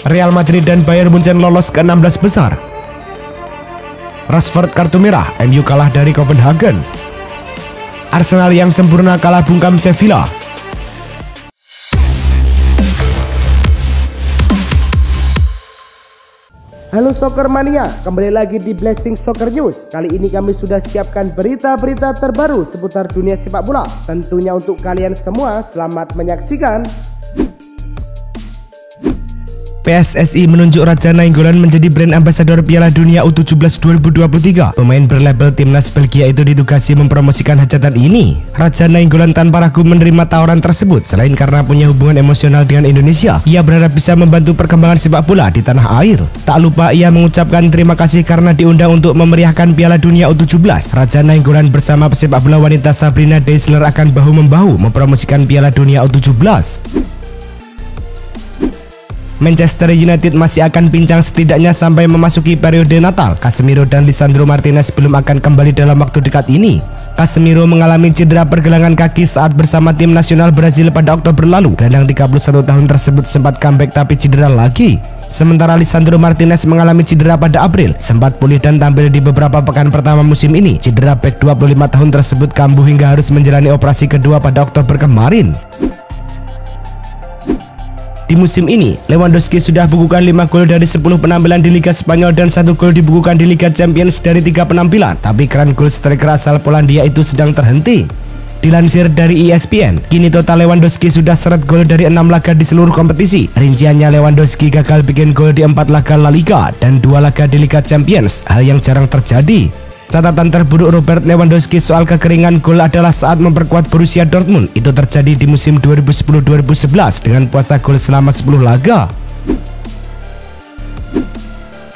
Real Madrid dan Bayern Munchen lolos ke 16 besar. Rashford kartu merah, MU kalah dari Copenhagen. Arsenal yang sempurna kalah bungkam Sevilla. Halo Soccer Mania, kembali lagi di Blessing Soccer News. Kali ini kami sudah siapkan berita-berita terbaru seputar dunia sepak bola. Tentunya untuk kalian semua, selamat menyaksikan. PSSI menunjuk Raja Nainggolan menjadi brand ambassador Piala Dunia U17 2023. Pemain berlabel timnas Belgia itu ditugasi mempromosikan hajatan ini. Raja Nainggolan tanpa ragu menerima tawaran tersebut. Selain karena punya hubungan emosional dengan Indonesia, ia berharap bisa membantu perkembangan sepak bola di tanah air. Tak lupa ia mengucapkan terima kasih karena diundang untuk memeriahkan Piala Dunia U17. Raja Nainggolan bersama pesepak bola wanita Sabrina Deisler akan bahu-membahu mempromosikan Piala Dunia U17. Manchester United masih akan pincang setidaknya sampai memasuki periode Natal. Casemiro dan Lisandro Martinez belum akan kembali dalam waktu dekat ini. Casemiro mengalami cedera pergelangan kaki saat bersama tim nasional Brazil pada Oktober lalu. Gelandang 31 tahun tersebut sempat comeback tapi cedera lagi. Sementara Lisandro Martinez mengalami cedera pada April, sempat pulih dan tampil di beberapa pekan pertama musim ini. Cedera bek 25 tahun tersebut kambuh hingga harus menjalani operasi kedua pada Oktober kemarin. Di musim ini, Lewandowski sudah bukukan 5 gol dari 10 penampilan di Liga Spanyol dan 1 gol dibukukan di Liga Champions dari 3 penampilan. Tapi keran gol striker asal Polandia itu sedang terhenti. Dilansir dari ESPN, kini total Lewandowski sudah seret gol dari 6 laga di seluruh kompetisi. Rinciannya Lewandowski gagal bikin gol di 4 laga La Liga dan 2 laga di Liga Champions, hal yang jarang terjadi. Catatan terburuk Robert Lewandowski soal kekeringan gol adalah saat memperkuat Borussia Dortmund. Itu terjadi di musim 2010-2011 dengan puasa gol selama 10 laga.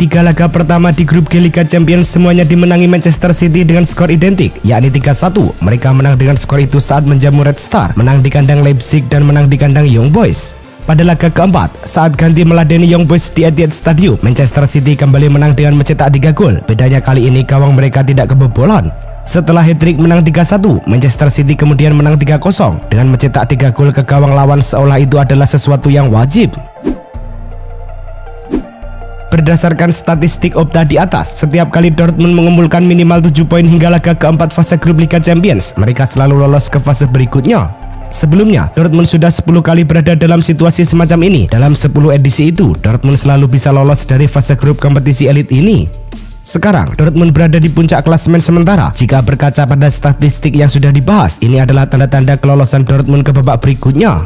3 laga pertama di grup G Liga Champions semuanya dimenangi Manchester City dengan skor identik, yakni 3-1. Mereka menang dengan skor itu saat menjamu Red Star, menang di kandang Leipzig dan menang di kandang Young Boys. Pada laga keempat, saat ganti meladeni Young Boys di Etihad Stadium, Manchester City kembali menang dengan mencetak 3 gol. Bedanya kali ini gawang mereka tidak kebobolan. Setelah hat-trick menang 3-1, Manchester City kemudian menang 3-0 dengan mencetak 3 gol ke gawang lawan seolah itu adalah sesuatu yang wajib. Berdasarkan statistik Opta di atas, setiap kali Dortmund mengumpulkan minimal 7 poin hingga laga keempat fase grup Liga Champions, mereka selalu lolos ke fase berikutnya. Sebelumnya, Dortmund sudah 10 kali berada dalam situasi semacam ini. Dalam 10 edisi itu, Dortmund selalu bisa lolos dari fase grup kompetisi elit ini. Sekarang, Dortmund berada di puncak klasemen sementara. Jika berkaca pada statistik yang sudah dibahas, ini adalah tanda-tanda kelolosan Dortmund ke babak berikutnya.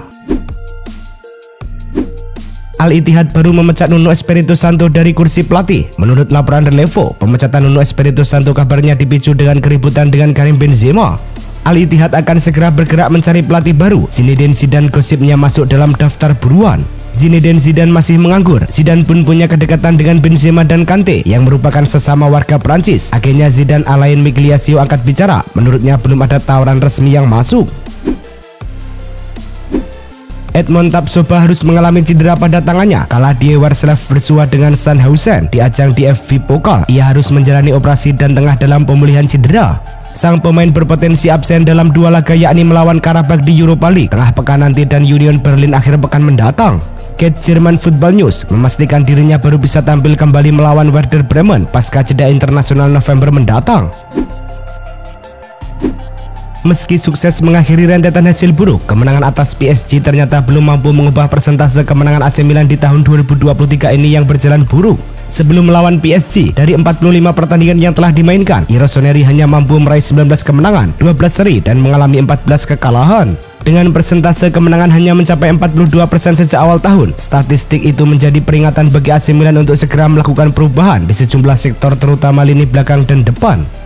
Al-Ittihad baru memecat Nuno Espirito Santo dari kursi pelatih. Menurut laporan Relevo, pemecatan Nuno Espirito Santo kabarnya dipicu dengan keributan dengan Karim Benzema. Al-Ittihad akan segera bergerak mencari pelatih baru. Zinedine Zidane gosipnya masuk dalam daftar buruan. Zinedine Zidane masih menganggur. Zidane pun punya kedekatan dengan Benzema dan Kante yang merupakan sesama warga Prancis. Akhirnya Zidane Alain Migliaccio angkat bicara. Menurutnya belum ada tawaran resmi yang masuk. Edmond Tapsoba harus mengalami cedera pada tangannya kala Die Warschau bersua dengan Sandhausen di ajang DFB Pokal. Ia harus menjalani operasi dan tengah dalam pemulihan cedera. Sang pemain berpotensi absen dalam 2 laga yakni melawan Karabakh di Europa League tengah pekan nanti dan Union Berlin akhir pekan mendatang. Cat German Football News memastikan dirinya baru bisa tampil kembali melawan Werder Bremen pasca jeda internasional November mendatang. Meski sukses mengakhiri rentetan hasil buruk, kemenangan atas PSG ternyata belum mampu mengubah persentase kemenangan AC Milan di tahun 2023 ini yang berjalan buruk. Sebelum melawan PSG, dari 45 pertandingan yang telah dimainkan, I Rossoneri hanya mampu meraih 19 kemenangan, 12 seri, dan mengalami 14 kekalahan. Dengan persentase kemenangan hanya mencapai 42% sejak awal tahun, statistik itu menjadi peringatan bagi AC Milan untuk segera melakukan perubahan di sejumlah sektor terutama lini belakang dan depan.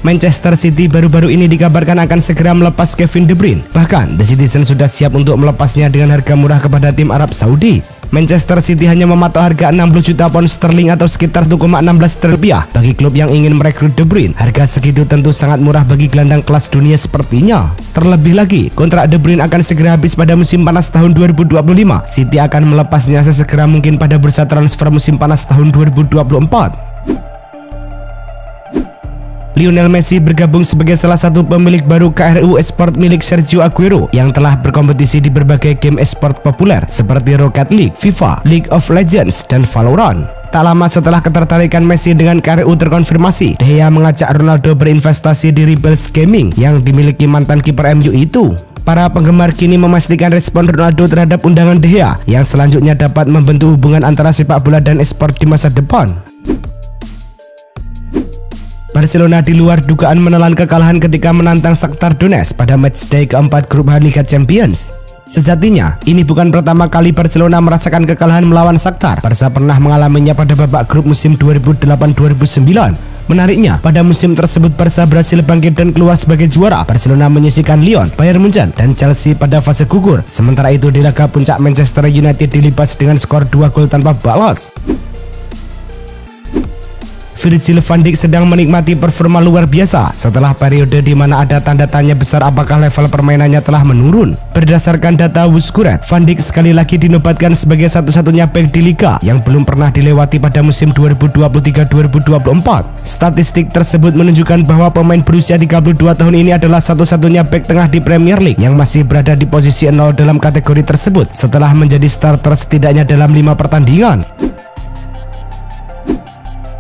Manchester City baru-baru ini dikabarkan akan segera melepas Kevin De Bruyne. Bahkan, The Citizen sudah siap untuk melepasnya dengan harga murah kepada tim Arab Saudi. Manchester City hanya mematok harga 60 juta pound sterling atau sekitar 1,16 triliun rupiah bagi klub yang ingin merekrut De Bruyne. Harga segitu tentu sangat murah bagi gelandang kelas dunia sepertinya. Terlebih lagi, kontrak De Bruyne akan segera habis pada musim panas tahun 2025. City akan melepasnya sesegera mungkin pada bursa transfer musim panas tahun 2024. Lionel Messi bergabung sebagai salah satu pemilik baru KRU Esport milik Sergio Aguero yang telah berkompetisi di berbagai game esport populer seperti Rocket League, FIFA, League of Legends, dan Valorant. Tak lama setelah ketertarikan Messi dengan KRU terkonfirmasi, De Gea mengajak Ronaldo berinvestasi di Rebels Gaming yang dimiliki mantan kiper MU itu. Para penggemar kini memastikan respon Ronaldo terhadap undangan De Gea yang selanjutnya dapat membentuk hubungan antara sepak bola dan esport di masa depan. Barcelona di luar dugaan menelan kekalahan ketika menantang Shakhtar Donetsk pada matchday keempat grup H Liga Champions. Sejatinya, ini bukan pertama kali Barcelona merasakan kekalahan melawan Shakhtar. Barca pernah mengalaminya pada babak grup musim 2008-2009. Menariknya, pada musim tersebut Barca berhasil bangkit dan keluar sebagai juara. Barcelona menyisihkan Lyon, Bayern Munchen, dan Chelsea pada fase gugur. Sementara itu di laga puncak Manchester United dilibas dengan skor 2 gol tanpa balas. Virgil van Dijk sedang menikmati performa luar biasa setelah periode di mana ada tanda tanya besar apakah level permainannya telah menurun. Berdasarkan data Wuskuret, Van Dijk sekali lagi dinobatkan sebagai satu-satunya bek di liga yang belum pernah dilewati pada musim 2023-2024. Statistik tersebut menunjukkan bahwa pemain berusia 32 tahun ini adalah satu-satunya bek tengah di Premier League yang masih berada di posisi 0 dalam kategori tersebut setelah menjadi starter setidaknya dalam 5 pertandingan.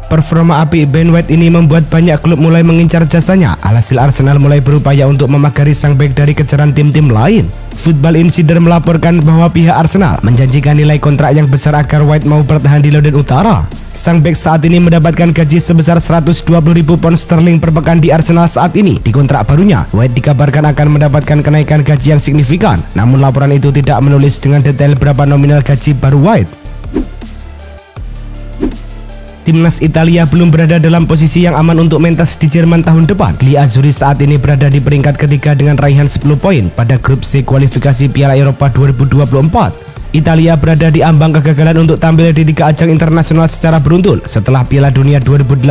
Performa apik Ben White ini membuat banyak klub mulai mengincar jasanya. Alhasil Arsenal mulai berupaya untuk memagari sang bek dari kejaran tim-tim lain. Football Insider melaporkan bahwa pihak Arsenal menjanjikan nilai kontrak yang besar agar White mau bertahan di London Utara. Sang bek saat ini mendapatkan gaji sebesar 120.000 pound sterling per pekan di Arsenal saat ini. Di kontrak barunya, White dikabarkan akan mendapatkan kenaikan gaji yang signifikan. Namun laporan itu tidak menulis dengan detail berapa nominal gaji baru White. Timnas Italia belum berada dalam posisi yang aman untuk mentas di Jerman tahun depan. Gli Azzurri saat ini berada di peringkat ketiga dengan raihan 10 poin pada grup C kualifikasi Piala Eropa 2024. Italia berada di ambang kegagalan untuk tampil di 3 ajang internasional secara beruntun setelah Piala Dunia 2018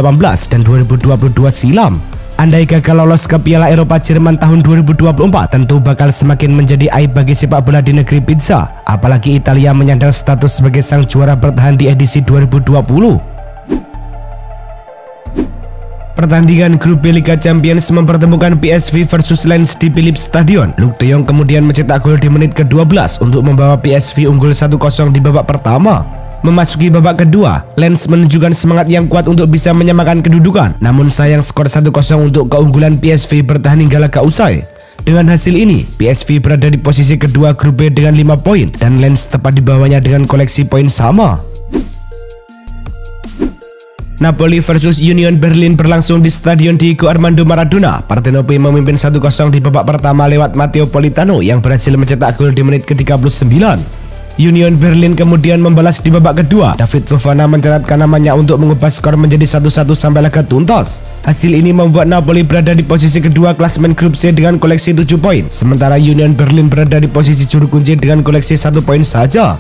dan 2022 silam. Andai gagal lolos ke Piala Eropa Jerman tahun 2024, tentu bakal semakin menjadi aib bagi sepak bola di negeri pizza. Apalagi Italia menyandang status sebagai sang juara bertahan di edisi 2020. Pertandingan grup B Liga Champions mempertemukan PSV versus Lens di Philips Stadion. Luuk de Jong kemudian mencetak gol di menit ke-12 untuk membawa PSV unggul 1-0 di babak pertama. Memasuki babak kedua, Lens menunjukkan semangat yang kuat untuk bisa menyamakan kedudukan. Namun sayang skor 1-0 untuk keunggulan PSV bertahan hingga laga usai. Dengan hasil ini, PSV berada di posisi kedua grup B dengan 5 poin dan Lens tepat di bawahnya dengan koleksi poin sama. Napoli versus Union Berlin berlangsung di Stadion Diego Armando Maradona. Partenope memimpin 1-0 di babak pertama lewat Matteo Politano yang berhasil mencetak gol di menit ke-39. Union Berlin kemudian membalas di babak kedua. David Fofana mencatatkan namanya untuk mengubah skor menjadi 1-1 sampai laga tuntas. Hasil ini membuat Napoli berada di posisi kedua klasemen grup C dengan koleksi 7 poin. Sementara Union Berlin berada di posisi juru kunci dengan koleksi 1 poin saja.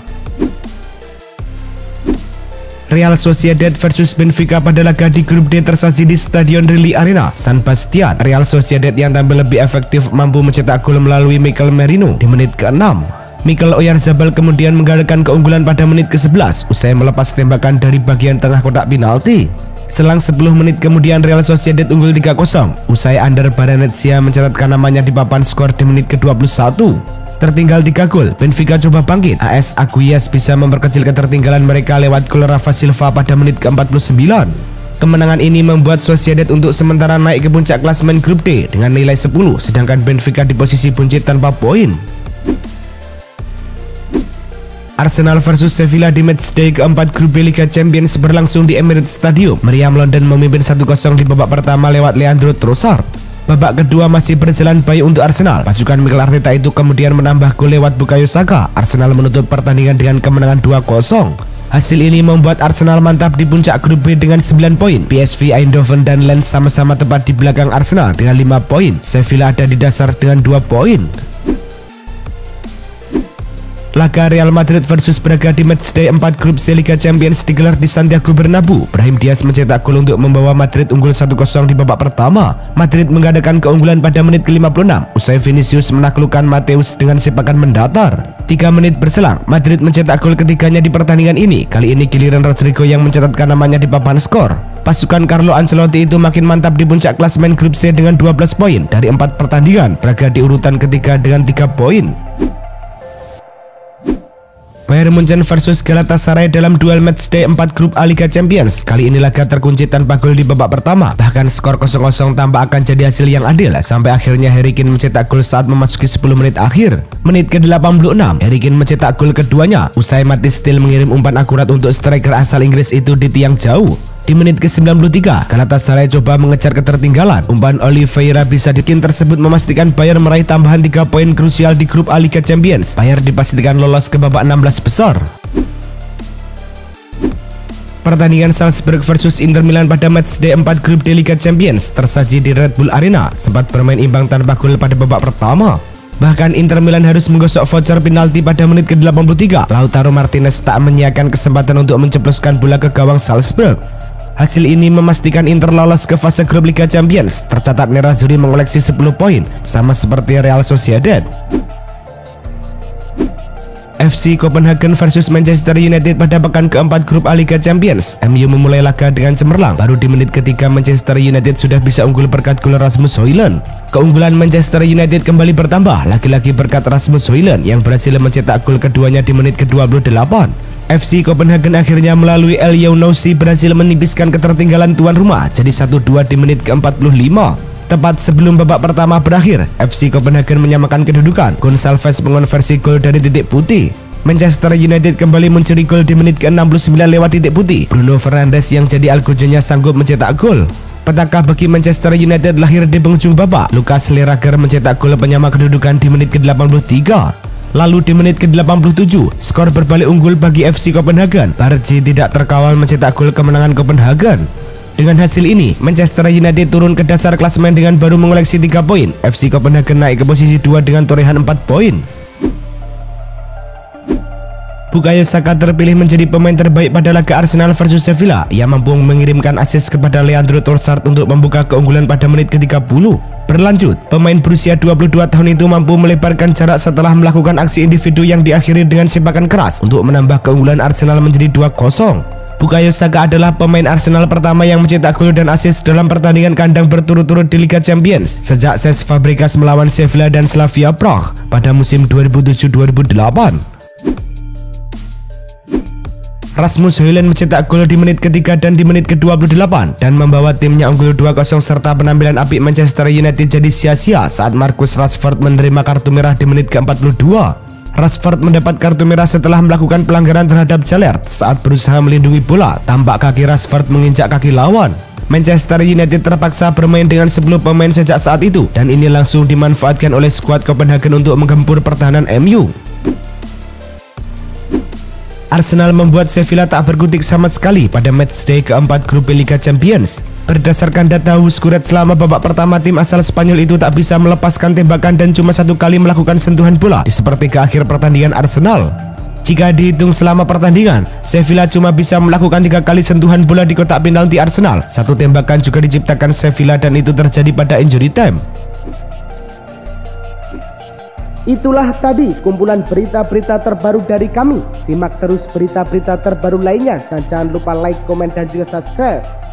Real Sociedad versus Benfica pada laga di grup D tersaji di Stadion Rally Arena San Sebastian. Real Sociedad yang tampil lebih efektif mampu mencetak gol melalui Mikel Merino di menit ke-6. Mikel Oyarzabal kemudian menggalakkan keunggulan pada menit ke-11 usai melepas tembakan dari bagian tengah kotak penalti. Selang 10 menit kemudian Real Sociedad unggul 3-0 usai Ander Barrenetxea mencatatkan namanya di papan skor di menit ke-21. Tertinggal 3 gol, Benfica coba bangkit. AS Aguias bisa memperkecil ketertinggalan mereka lewat gol Rafa Silva pada menit ke-49. Kemenangan ini membuat Sociedad untuk sementara naik ke puncak klasemen grup D dengan nilai 10, sedangkan Benfica di posisi buncit tanpa poin. Arsenal versus Sevilla di matchday keempat grup B Liga Champions berlangsung di Emirates Stadium. Meriam London memimpin 1-0 di babak pertama lewat Leandro Trossard. Babak kedua masih berjalan baik untuk Arsenal. Pasukan Mikel Arteta itu kemudian menambah gol lewat Bukayo Saka. Arsenal menutup pertandingan dengan kemenangan 2-0. Hasil ini membuat Arsenal mantap di puncak grup B dengan 9 poin. PSV Eindhoven dan Lens sama-sama tepat di belakang Arsenal dengan 5 poin. Sevilla ada di dasar dengan 2 poin. Laga Real Madrid versus Braga di matchday 4 grup C Liga Champions digelar di Santiago Bernabeu. Brahim Diaz mencetak gol untuk membawa Madrid unggul 1-0 di babak pertama. Madrid mengadakan keunggulan pada menit ke-56 usai Vinicius menaklukkan Mateus dengan sepakan mendatar. 3 menit berselang, Madrid mencetak gol ketiganya di pertandingan ini. Kali ini giliran Rodrigo yang mencatatkan namanya di papan skor. Pasukan Carlo Ancelotti itu makin mantap di puncak klasemen grup C dengan 12 poin dari 4 pertandingan. Braga di urutan ketiga dengan 3 poin. Bayern Munchen versus Galatasaray dalam duel matchday 4 grup A Liga Champions. Kali ini laga terkunci tanpa gol di babak pertama. Bahkan skor 0-0 tampak akan jadi hasil yang adil sampai akhirnya Harry Kane mencetak gol saat memasuki 10 menit akhir. Menit ke-86, Harry Kane mencetak gol keduanya usai Mathys Tel mengirim umpan akurat untuk striker asal Inggris itu di tiang jauh. Di menit ke-93, Galatasaray coba mengejar ketertinggalan. Umpan Oliveira bisa dikin tersebut memastikan Bayern meraih tambahan 3 poin krusial di grup A Liga Champions. Bayern dipastikan lolos ke babak 16 besar. Pertandingan Salzburg versus Inter Milan pada matchday 4 grup D Liga Champions tersaji di Red Bull Arena, sempat bermain imbang tanpa gol pada babak pertama. Bahkan Inter Milan harus menggosok voucher penalti pada menit ke-83. Lautaro Martinez tak menyiapkan kesempatan untuk menceploskan bola ke gawang Salzburg. Hasil ini memastikan Inter lolos ke fase grup Liga Champions. Tercatat Nerazzurri mengoleksi 10 poin, sama seperti Real Sociedad. FC Copenhagen versus Manchester United pada pekan keempat grup A Liga Champions. MU memulai laga dengan cemerlang. Baru di menit ketiga Manchester United sudah bisa unggul berkat gol Rasmus Højlund. Keunggulan Manchester United kembali bertambah, lagi-lagi berkat Rasmus Højlund yang berhasil mencetak gol keduanya di menit ke-28. FC Copenhagen akhirnya melalui El Younousi berhasil menipiskan ketertinggalan tuan rumah jadi 1-2 di menit ke-45. Tepat sebelum babak pertama berakhir, FC Copenhagen menyamakan kedudukan. Gonçalves mengonversi gol dari titik putih. Manchester United kembali mencuri gol di menit ke-69 lewat titik putih. Bruno Fernandes yang jadi algojonya sanggup mencetak gol. Petaka bagi Manchester United lahir di penghujung babak. Lucas Lerager mencetak gol penyama kedudukan di menit ke-83. Lalu di menit ke-87, skor berbalik unggul bagi FC Copenhagen. Bargi tidak terkawal mencetak gol kemenangan Copenhagen. Dengan hasil ini, Manchester United turun ke dasar klasemen dengan baru mengoleksi 3 poin. FC Copenhagen naik ke posisi 2 dengan torehan 4 poin. Bukayo Saka terpilih menjadi pemain terbaik pada laga Arsenal versus Sevilla. Ia mampu mengirimkan assist kepada Leandro Trossard untuk membuka keunggulan pada menit ke-30. Berlanjut, pemain berusia 22 tahun itu mampu melebarkan jarak setelah melakukan aksi individu yang diakhiri dengan sepakan keras untuk menambah keunggulan Arsenal menjadi 2-0. Bukayo Saka adalah pemain Arsenal pertama yang mencetak gol dan assist dalam pertandingan kandang berturut-turut di Liga Champions sejak Cesc Fabregas melawan Sevilla dan Slavia Prague pada musim 2007-2008. Rasmus Højlund mencetak gol di menit ketiga dan di menit ke-28 dan membawa timnya unggul 2-0 serta penampilan apik Manchester United jadi sia-sia saat Marcus Rashford menerima kartu merah di menit ke-42. Rashford mendapat kartu merah setelah melakukan pelanggaran terhadap Jalert saat berusaha melindungi bola. Tampak kaki Rashford menginjak kaki lawan. Manchester United terpaksa bermain dengan 10 pemain sejak saat itu dan ini langsung dimanfaatkan oleh skuad Copenhagen untuk menggempur pertahanan MU. Arsenal membuat Sevilla tak berkutik sama sekali pada matchday keempat grup Liga Champions. Berdasarkan data Wuskuret, selama babak pertama tim asal Spanyol itu tak bisa melepaskan tembakan dan cuma 1 kali melakukan sentuhan bola di sepertiga akhir pertandingan Arsenal. Jika dihitung selama pertandingan, Sevilla cuma bisa melakukan 3 kali sentuhan bola di kotak penalti Arsenal. 1 tembakan juga diciptakan Sevilla dan itu terjadi pada injury time. Itulah tadi kumpulan berita-berita terbaru dari kami. Simak terus berita-berita terbaru lainnya dan jangan lupa like, komen, dan juga subscribe.